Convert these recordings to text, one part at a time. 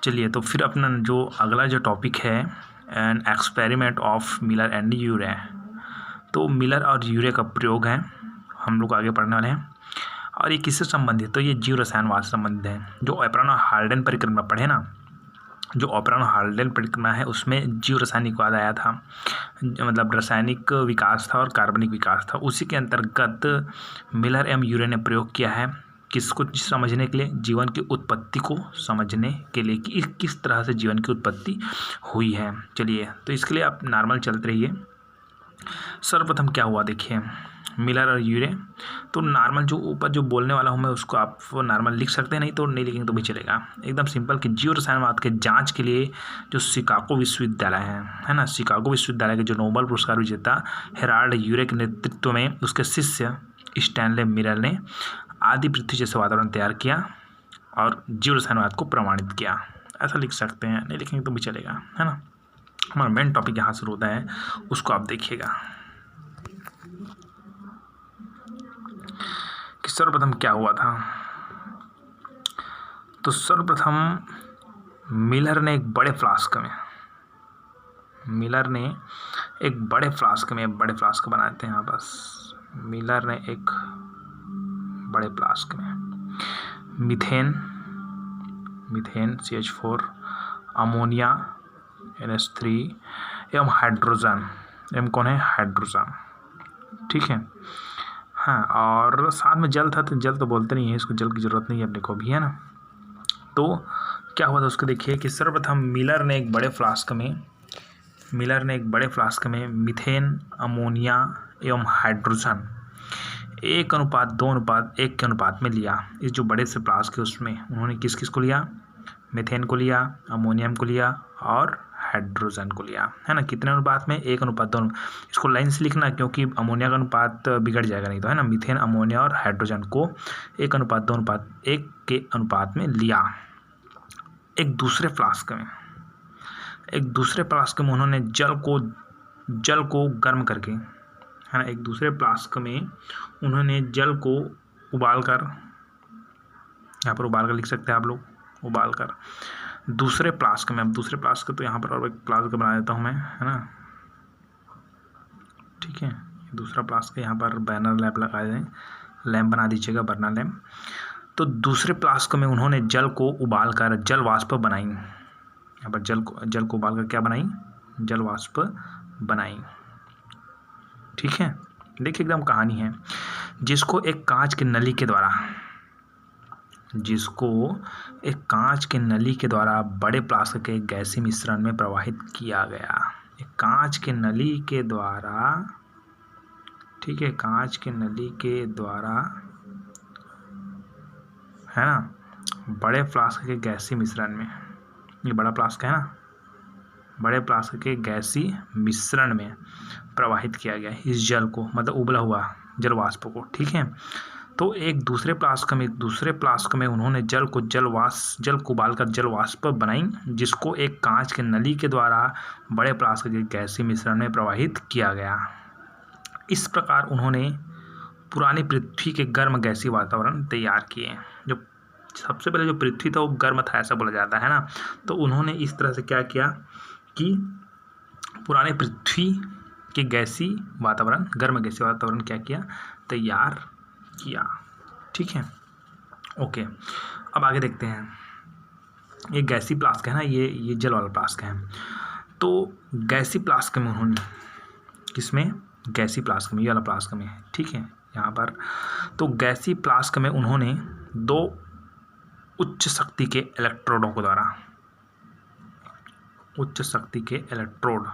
चलिए, तो फिर अपना जो अगला जो टॉपिक है an experiment of Miller and Urey. तो मिलर और यूरे का प्रयोग है, हम लोग आगे पढ़ने वाले हैं। और ये किससे संबंधित? तो ये जीव रसायनवाद से संबंधित है। जो ऑपरेन और हाल्डेन परिक्रमा पढ़े ना, जो ऑपरेन और हाल्डेन परिक्रमा है उसमें जीव रासायनिकवाद आया था, मतलब रासायनिक विकास था और कार्बनिक विकास था। उसी के अंतर्गत मिलर एवं यूरे ने प्रयोग किया है किसको समझने के लिए? जीवन की उत्पत्ति को समझने के लिए कि किस तरह से जीवन की उत्पत्ति हुई है। चलिए, तो इसके लिए आप नॉर्मल चलते रहिए। सर्वप्रथम क्या हुआ देखिए, मिलर और यूरे। तो नॉर्मल जो ऊपर जो बोलने वाला हूँ मैं उसको आप नॉर्मल लिख सकते हैं, नहीं तो नहीं लिखेंगे तो भी चलेगा। एकदम सिंपल कि जीव रसायनवाद के जांच के लिए जो शिकागो विश्वविद्यालय है ना, शिकागो विश्वविद्यालय के जो नोबेल पुरस्कार विजेता हेराल्ड यूरे के नेतृत्व में उसके शिष्य स्टैनले मिलर ने आदि पृथ्वी जैसे वातावरण तैयार किया और जीव रसायनवाद को प्रमाणित किया। ऐसा लिख सकते हैं, नहीं लिखेंगे तो भी चलेगा, है ना। हमारा मेन टॉपिक यहाँ शुरू होता है, उसको आप देखिएगा कि सर्वप्रथम क्या हुआ था। तो सर्वप्रथम मिलर ने एक बड़े फ्लास्क फ्लास्क बनाए थे यहाँ बस। मिलर ने एक बड़े फ्लास्क में मीथेन CH4, अमोनिया NH3 एवं हाइड्रोजन, एवं कौन है? हाइड्रोजन, ठीक है। हाँ, और साथ में जल था, तो जल तो बोलते नहीं है इसको, जल की ज़रूरत नहीं है अपने को भी, है ना। तो क्या हुआ था उसको देखिए कि सर्वप्रथम मिलर ने एक बड़े फ्लास्क में मीथेन, अमोनिया एवं हाइड्रोजन 1:2:1 के अनुपात में लिया। इस जो बड़े से फ्लास्क है उसमें उन्होंने किस किस को लिया? मीथेन को लिया, अमोनियम को लिया और हाइड्रोजन को लिया, है ना। कितने अनुपात में? 1:2। इसको लाइन से लिखना क्योंकि अमोनिया का अनुपात बिगड़ जाएगा नहीं तो, है ना। मीथेन, अमोनिया और हाइड्रोजन को 1:2:1 के अनुपात में लिया। एक दूसरे फ्लास्क में उन्होंने जल को गर्म करके, है ना, एक दूसरे फ्लास्क में उन्होंने जल को उबालकर, यहाँ पर उबालकर लिख सकते हैं आप लोग, उबालकर दूसरे फ्लास्क में। अब दूसरे फ्लास्क तो यहाँ पर और एक फ्लास्क बना देता हूँ मैं, है ना, ठीक है। दूसरा फ्लास्क यहाँ पर बैनर लैंप लगा दें, लैंप बना दीजिएगा, बर्नर लैंप। तो दूसरे फ्लास्क में उन्होंने जल को उबालकर जल वाष्प बनाई। यहाँ पर जल को उबालकर क्या बनाई? जल वाष्प बनाई, ठीक है। देखिए एकदम कहानी है। जिसको एक कांच की नली के द्वारा बड़े फ्लास्क के गैसीय मिश्रण में प्रवाहित किया गया। एक कांच के नली के द्वारा, ठीक है, कांच के नली के द्वारा, है ना, बड़े फ्लास्क के गैसीय मिश्रण में, ये बड़ा फ्लास्क है ना, बड़े फ्लास्क के गैसीय मिश्रण में प्रवाहित किया गया इस जल को, मतलब उबला हुआ जल वाष्प को, ठीक है। तो एक दूसरे फ्लास्क में उन्होंने जल को उबालकर जल वाष्प बनाई, जिसको एक कांच के नली के द्वारा बड़े फ्लास्क के गैसीय मिश्रण में प्रवाहित किया गया। इस प्रकार उन्होंने पुरानी पृथ्वी के गर्म गैसीय वातावरण तैयार किए। जो सबसे पहले जो पृथ्वी था वो गर्म था, ऐसा बोला जाता है ना। तो उन्होंने इस तरह से क्या किया कि पुराने पृथ्वी के गैसीय वातावरण, गर्म गैसीय वातावरण क्या किया? तैयार किया, ठीक है। ओके, अब आगे देखते हैं। ये गैसीय फ्लास्क है ना, ये जल वाला फ्लास्क है। तो गैसीय फ्लास्क में उन्होंने, किसमें? गैसीय फ्लास्क में, ये वाला फ्लास्क में, ठीक है, यहाँ पर। तो गैसीय फ्लास्क में उन्होंने 2 उच्च शक्ति के इलेक्ट्रोडों के द्वारा, उच्च शक्ति के इलेक्ट्रोड,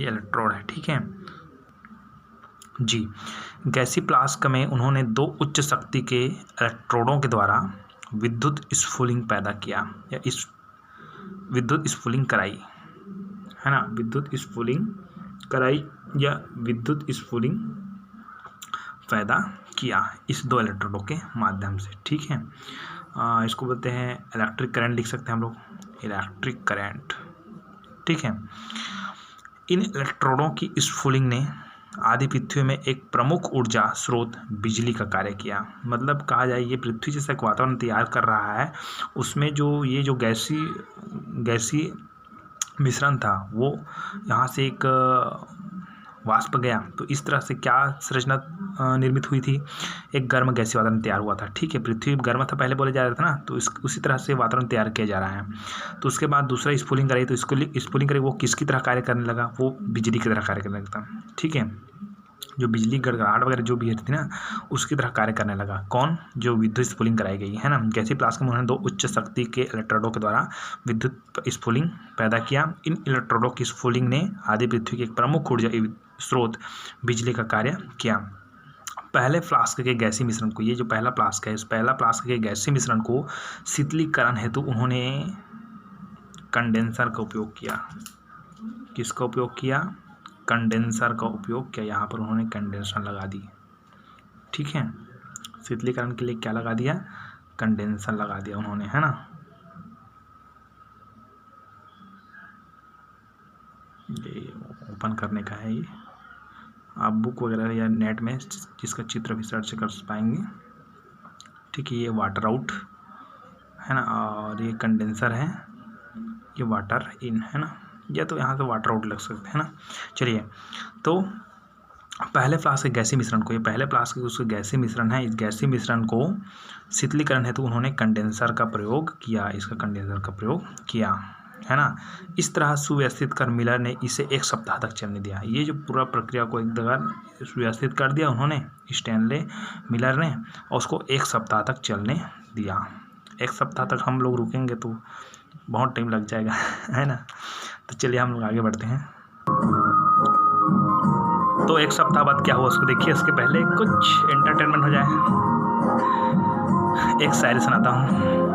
ये इलेक्ट्रोड है, ठीक है जी। गैसीय फ्लास्क में उन्होंने 2 उच्च शक्ति के इलेक्ट्रोडों के द्वारा विद्युत स्फुलिंग पैदा किया, या विद्युत स्फुलिंग कराई, है ना, विद्युत स्फुलिंग कराई या विद्युत स्फुलिंग पैदा किया इस 2 इलेक्ट्रोडों के माध्यम से, ठीक है। इसको बोलते हैं इलेक्ट्रिक करंट, लिख सकते हैं हम लोग, इलेक्ट्रिक करंट, ठीक है। इन इलेक्ट्रोडों की स्फुलिंग ने आदि पृथ्वी में एक प्रमुख ऊर्जा स्रोत बिजली का कार्य किया। मतलब कहा जाए ये पृथ्वी जैसा एक वातावरण तैयार कर रहा है, उसमें जो ये जो गैसी मिश्रण था वो यहाँ से एक वाष्प गया, तो इस तरह से क्या संरचना निर्मित हुई थी, एक गर्म गैसीय वातावरण तैयार हुआ था। ठीक है, पृथ्वी गर्म था पहले बोले जा रहा था ना, तो उसी तरह से वातावरण तैयार किया जा रहा है। तो उसके बाद दूसरा स्फुलिंग कराई, तो स्फुलिंग कराई वो किसकी तरह कार्य करने लगा, वो बिजली की तरह कार्य करने लगता। ठीक है, जो बिजली गड़गड़ाहट वगैरह जो भी थी ना, उसकी तरह कार्य करने लगा। कौन, जो विद्युत स्फुलिंग कराई गई है ना। गैसीय प्लाज्मा में उन्होंने 2 उच्च शक्ति के इलेक्ट्रोडों के द्वारा विद्युत स्फुलिंग पैदा किया। इन इलेक्ट्रोडों की स्फुलिंग ने आदि पृथ्वी के एक प्रमुख ऊर्जा स्रोत बिजली का कार्य किया। पहले फ्लास्क के गैसीय मिश्रण को, ये जो पहला फ्लास्क है, इस पहला फ्लास्क के गैसीय मिश्रण को शीतलीकरण हेतु उन्होंने कंडेंसर का उपयोग किया। किसका उपयोग किया, कंडेंसर का उपयोग किया। यहाँ पर उन्होंने कंडेंसर लगा दी। ठीक है, शीतलीकरण के लिए क्या लगा दिया, कंडेंसर लगा दिया उन्होंने, है ना। ये ओपन करने का है, ये आप बुक वगैरह या नेट में जिसका चित्र भी सर्च कर पाएंगे। ठीक है, ये वाटर आउट है ना, और ये कंडेंसर है, ये वाटर इन है ना, या तो यहाँ से वाटर आउट लग सकते हैं ना। चलिए, तो पहले फ्लास्क के गैसीय मिश्रण को, ये पहले फ्लास्क उसके गैसीय मिश्रण है, इस गैसीय मिश्रण को शीतलीकरण हेतु उन्होंने कंडेंसर का प्रयोग किया, इसका कंडेंसर का प्रयोग किया, है ना। इस तरह सुव्यवस्थित कर मिलर ने इसे 1 सप्ताह तक चलने दिया। ये जो पूरा प्रक्रिया को एक जगह सुव्यवस्थित कर दिया उन्होंने, स्टैनले मिलर ने, और उसको 1 सप्ताह तक चलने दिया। 1 सप्ताह तक हम लोग रुकेंगे तो बहुत टाइम लग जाएगा, है ना। तो चलिए हम लोग आगे बढ़ते हैं। तो 1 सप्ताह बाद क्या हुआ उसको देखिए। उसके पहले कुछ एंटरटेनमेंट हो जाए, एक शायरी सुनाता हूँ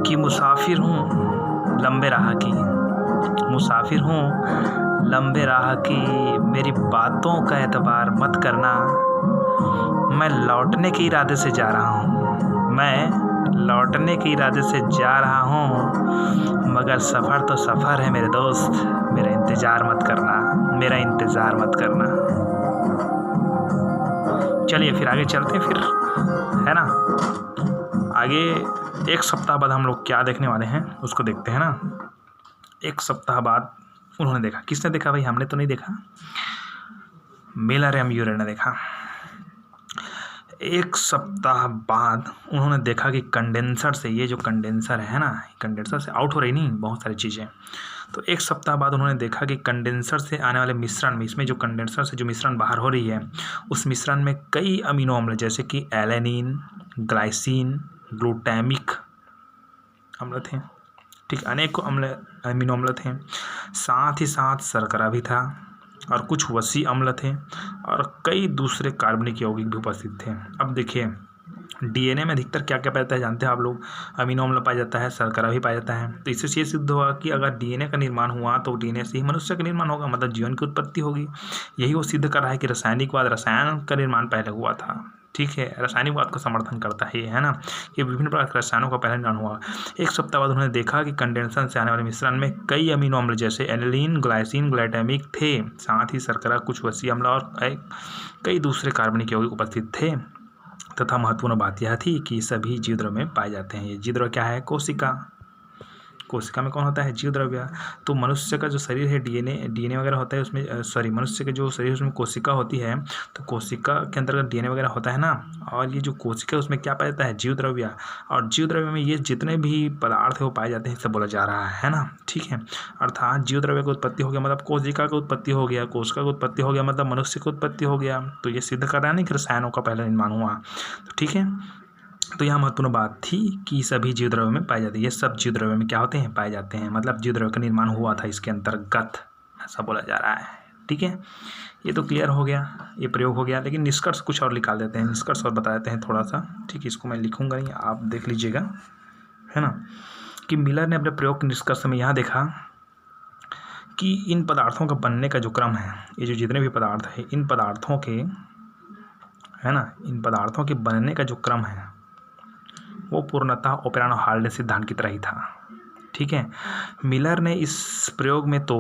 कि मुसाफिर हूँ लंबे राह की, मुसाफिर हूँ लंबे राह की, मेरी बातों का एतबार मत करना, मैं लौटने के इरादे से जा रहा हूँ, मैं लौटने के इरादे से जा रहा हूँ, मगर सफ़र तो सफ़र है मेरे दोस्त, मेरा इंतज़ार मत करना, मेरा इंतज़ार मत करना। चलिए फिर आगे चलते हैं, फिर है ना। आगे 1 सप्ताह बाद हम लोग क्या देखने वाले हैं उसको देखते हैं ना। 1 सप्ताह बाद उन्होंने देखा, किसने देखा भाई, हमने तो नहीं देखा, मिलर एम यूरे ने देखा। 1 सप्ताह बाद उन्होंने देखा कि कंडेंसर से, ये जो कंडेंसर है ना, कंडेंसर से आउट हो रही नहीं बहुत सारी चीज़ें। तो 1 सप्ताह बाद उन्होंने देखा कि कंडेंसर से आने वाले मिश्रण में, इसमें जो कंडेंसर से जो मिश्रण बाहर हो रही है, उस मिश्रण में कई अमीनो अम्ल जैसे कि एलेनिन, ग्लाइसिन, ग्लूटामिक अम्ल थे। ठीक, अनेकों अमीनो अम्ल थे। साथ ही साथ शर्करा भी था, और कुछ वसी अम्ल थे, और कई दूसरे कार्बनिक यौगिक भी उपस्थित थे। अब देखिए, डीएनए में अधिकतर क्या क्या पाया जाता है जानते हैं आप लोग, अमीनो अम्ल पाया जाता है, शर्करा भी पाया जाता है। तो इससे ये सिद्ध हुआ कि अगर डीएनए का निर्माण हुआ तो डीएनए से ही मनुष्य का निर्माण होगा, मतलब जीवन की उत्पत्ति होगी। यही वो सिद्ध कर रहा है कि रासायनिकवाद, रसायन का निर्माण पहले हुआ था। ठीक है, रासायनिकवाद का समर्थन करता है, है ना, कि विभिन्न प्रकार के रसायनों का पहले निर्माण हुआ। 1 सप्ताह बाद उन्होंने देखा कि कंडेंसर से आने वाले मिश्रण में कई अमीनो अम्ल जैसे एलिन, ग्लाइसिन, ग्लूटामिक थे, साथ ही शर्करा, कुछ वसी अम्ल और कई दूसरे कार्बनिक यौगिक उपस्थित थे। तथा महत्वपूर्ण बात यह थी कि सभी जीवद्रव्य में पाए जाते हैं। ये जीवद्रव्य क्या है, कोशिका। कोशिका में कौन होता है, जीवद्रव्य। तो मनुष्य का जो शरीर है, डीएनए वगैरह होता है उसमें, मनुष्य के जो शरीर उसमें कोशिका होती है, तो कोशिका के अंतर्गत डीएनए वगैरह होता है ना, और ये जो कोशिका है उसमें क्या पाया जाता है, जीवद्रव्य। और जीवद्रव्य में ये जितने भी पदार्थ है वो पाए जाते हैं, इससे बोला जा रहा है ना। ठीक है, अर्थात जीवद्रव्य की उत्पत्ति हो गया मतलब कोशिका की उत्पत्ति हो गया, कोशिका की उत्पत्ति हो गया मतलब मनुष्य की उत्पत्ति हो गया। तो ये सिद्ध कर रहा है ना कि रसायनों का पहले निर्माण हुआ। तो ठीक है, तो यहाँ महत्वपूर्ण बात थी कि सभी जीवद्रव्य में पाए जाते हैं, ये सब जीवद्रव्य में क्या होते हैं, पाए जाते हैं, मतलब जीवद्रव्य का निर्माण हुआ था इसके अंतर्गत, ऐसा बोला जा रहा है। ठीक है, ये तो क्लियर हो गया, ये प्रयोग हो गया। लेकिन निष्कर्ष कुछ और निकाल देते हैं, निष्कर्ष और बता देते हैं थोड़ा सा। ठीक है, इसको मैं लिखूंगा नहीं, आप देख लीजिएगा, है ना, कि मिलर ने अपने प्रयोग के निष्कर्ष में यहाँ देखा कि इन पदार्थों का बनने का जो क्रम है, ये जो जितने भी पदार्थ है, इन पदार्थों के, है ना, इन पदार्थों के बनने का जो क्रम है वो पूर्णतः ओपेरानो सिद्धांत की तरह ही था। ठीक है, मिलर ने इस प्रयोग में तो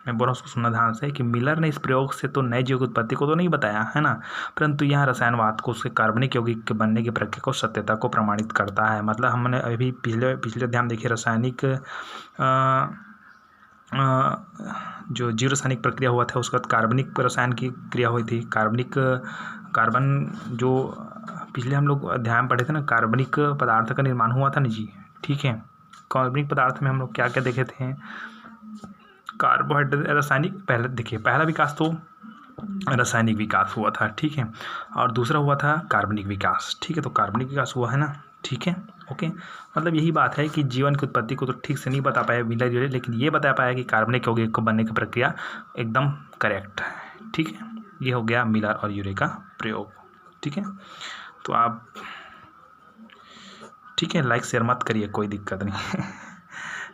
मैं बोल रहा हूँ उसको सुनना ध्यान से कि मिलर ने इस प्रयोग से तो नए जीव की उत्पत्ति को तो नहीं बताया है ना, परंतु यहाँ रसायनवाद को उसके कार्बनिक यौगिक के बनने की प्रक्रिया को सत्यता को प्रमाणित करता है। मतलब हमने अभी पिछले अध्याय में देखिए रासायनिक जो जीव रासायनिक प्रक्रिया हुआ था उसके बाद कार्बनिक रसायन की क्रिया हुई थी। कार्बन जो पिछले हम लोग अध्याय में पढ़े थे ना, कार्बनिक पदार्थ का निर्माण हुआ था ना जी, ठीक है। कार्बनिक पदार्थ में हम लोग क्या क्या देखे थे, कार्बोहाइड्रेट रासायनिक, पहले देखिए पहला विकास तो रासायनिक विकास हुआ था, ठीक है, और दूसरा हुआ था कार्बनिक विकास, ठीक है। तो कार्बनिक विकास हुआ है ना, ठीक है, ओके। मतलब यही बात है कि जीवन की उत्पत्ति को तो ठीक से नहीं बता पाया मिलर यूरे, लेकिन ये बता पाया कि कार्बनिक यौगिक को बनने की प्रक्रिया एकदम करेक्ट है, ठीक है। ये हो गया मिलर और यूरे का प्रयोग, ठीक है। तो आप ठीक है, लाइक शेयर मत करिए, कोई दिक्कत नहीं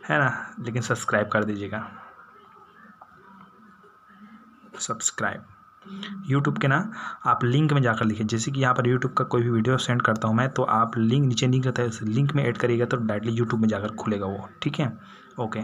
है ना, लेकिन सब्सक्राइब कर दीजिएगा, सब्सक्राइब। यूट्यूब के ना आप लिंक में जाकर लिखिए, जैसे कि यहाँ पर यूट्यूब का कोई भी वीडियो सेंड करता हूँ मैं, तो आप लिंक नीचे लिंक रहता है, उस लिंक में ऐड करिएगा तो डायरेक्टली यूट्यूब में जाकर खुलेगा वो, ठीक है, ओके।